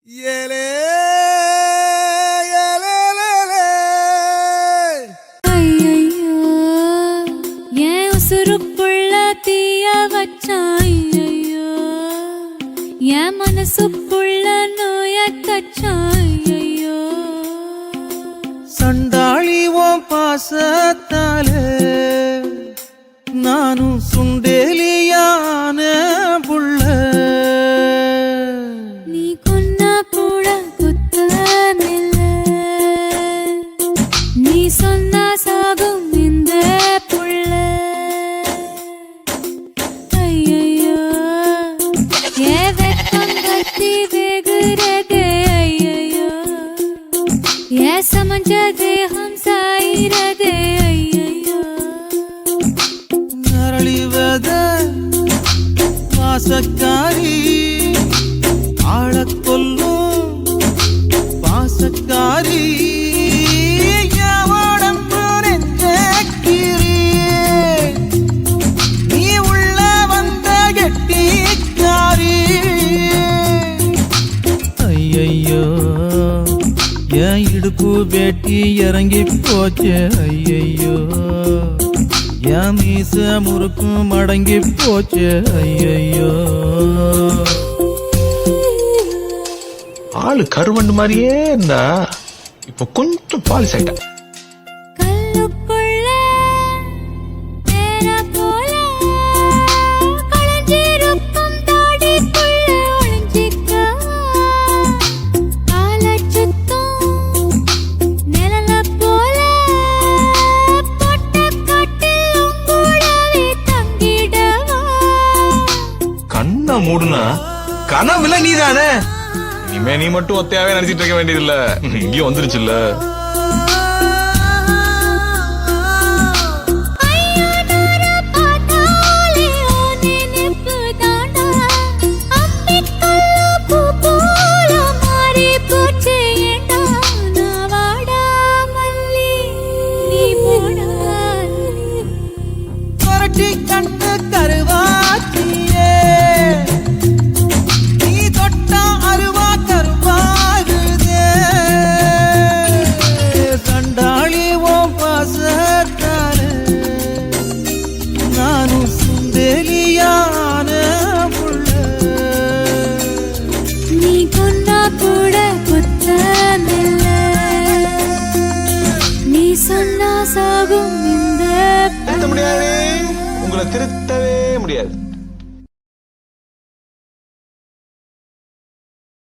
ஏலே ஐயையோ ஏன் உசுருக்குள்ள தீய வச்சான் ஐயையோ என் மனசுக்குள்ள நோய தச்சான் ஐயையோ சண்டாளி ஓம் பாசத்தாலே நானும் சுண்டேலியான புள்ள நீ கொன்னா கூட குத்தமில்ல நீ சொன்னா சாகும் இந்த புள்ள ஐயையோ ஏ வெட்கம் கத்தி வெகுறதே ஐயையோ ஏ சமஞ்ச தேகம் சாயிரதே ஐயையோ நரளிவத வாசக்காரி ஆளக் கொல்லும் பாசக்காரி எவடம்பு நெஞ்சக்கிரியே நீ உள்ள வந்த கெட்டிக்காரி ஐயையோ என் இடுப்பு வேட்டி இறங்கி போச்சு ஐயையோ என் மீச முறுக்கும் மடங்கி போச்சு ஐயையோ ஆளு கருவண்டு மாதிரியே இருந்தா இப்ப கொஞ்சம் பாலிஸ் ஆயிட்டா. கல்லுக்குள்ள தேர போல களைஞ்சிருக்கும் தாடிக்குள்ள ஒளிஞ்சிக்க காலச் சுத்தும் நிழல போல பொட்டக்காட்டில் உங்கூடவே தங்கிடவா கண்ணை மூடுனா கனவுல நீதானே. இனிமே நீ மட்டும் ஒத்தையாவே நினைச்சிட்டு இருக்க வேண்டியதில்ல, இங்கேயும் வந்துருச்சுல்ல. கொரட்டி கண்டு கருவாச்சியே நீ தொட்டா அருவா கருவாகுதே சண்டாளி ஓம் பாசத்தாலே நானும் சுந்தேலியான புள்ள நீ கொண்டா கூட குத்தமில்ல நீ சொன்னா சாகும் இந்த திருத்த முடியாது, உங்களை திருத்தவே முடியாது.